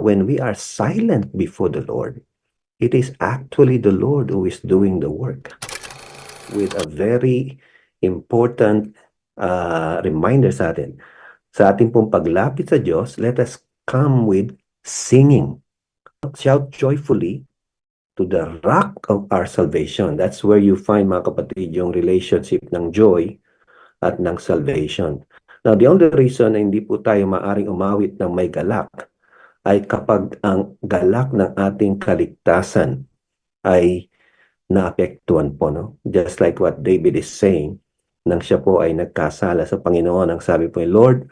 when we are silent before the Lord, it is actually the Lord who is doing the work. With a very important reminder sa atin. Sa ating pong paglapit sa Diyos, let us come with singing. Shout joyfully to the rock of our salvation. That's where you find, mga kapatid, yung relationship ng joy at ng salvation. Now, the only reason na hindi po tayo maaring umawit ng may galak ay kapag ang galak ng ating kaligtasan ay naapektuhan po, no? Just like what David is saying, nang siya po ay nagkasala sa Panginoon, ang sabi po, Lord,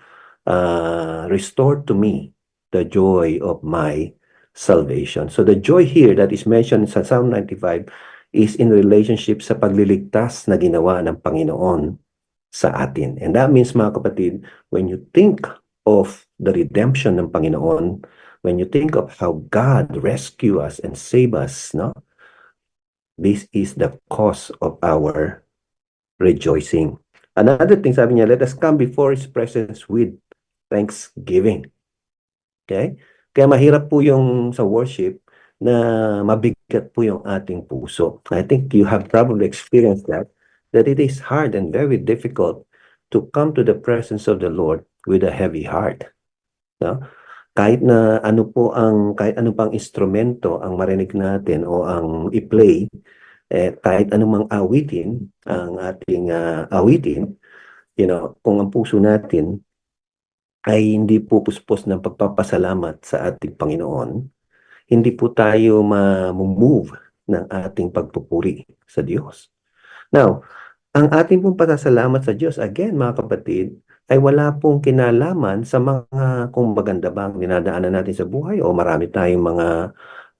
restore to me the joy of my salvation. So the joy here that is mentioned sa Psalm 95 is in relationship sa pagliligtas na ginawa ng Panginoon sa atin. And that means, mga kapatid, when you think of the redemption ng Panginoon, when you think of how God rescue us and save us, no? This is the cause of our rejoicing. Another thing, sabi niya, let us come before His presence with thanksgiving. Okay? Kaya mahirap po yung sa worship na mabigat po yung ating puso. I think you have probably experienced that it is hard and very difficult to come to the presence of the Lord with a heavy heart. No? Kahit ano pang instrumento ang marinig natin o ang i-play, kahit anumang awitin ang ating awitin, kung ang puso natin ay hindi pupuspos ng pagpapasalamat sa ating Panginoon, hindi po tayo ma-move ng ating pagpupuri sa Diyos. Now, ang ating pong pasasalamat sa Diyos, again, mga kapatid, ay wala pong kinalaman sa mga kung maganda ba ang dinadaanan natin sa buhay o marami tayong mga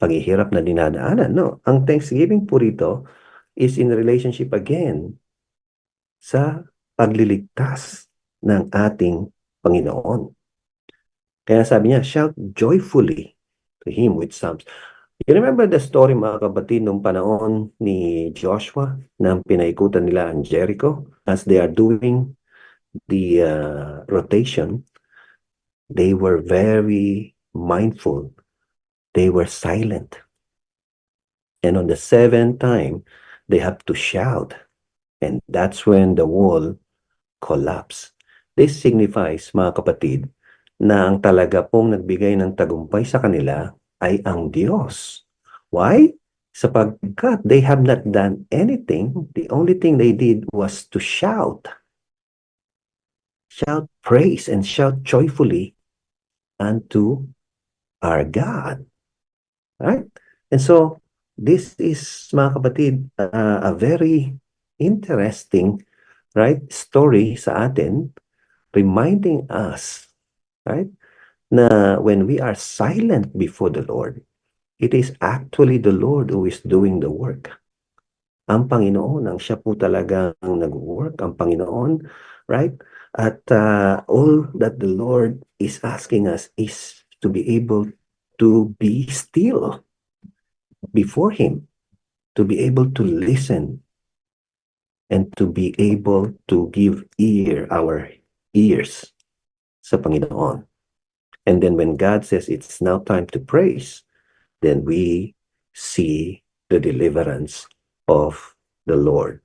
paghihirap na dinadaanan. No? Ang thanksgiving po rito is in relationship again sa pagliligtas ng ating Panginoon. Kaya sabi niya, shout joyfully to Him with psalms. You remember the story, mga kapatid, nung panahon ni Joshua nang pinaikutan nila ang Jericho? As they are doing the rotation, they were very mindful. They were silent. And on the seventh time, they have to shout. And that's when the wall collapsed. This signifies, mga kapatid, na ang talaga pong nagbigay ng tagumpay sa kanila ay ang Diyos. Why? Sapagkat they have not done anything. The only thing they did was to shout. Shout praise and shout joyfully unto our God. Right? And so, this is, mga kapatid, a very interesting, right, story sa atin, reminding us, right, na when we are silent before the Lord, it is actually the Lord who is doing the work. Ang Panginoon, ang siya po talagang nag-work, ang Panginoon, right? At all that the Lord is asking us is to be able to be still before Him, to be able to listen, and to be able to give our ears sa Panginoon. And then when God says it's now time to praise, then we see the deliverance of the Lord.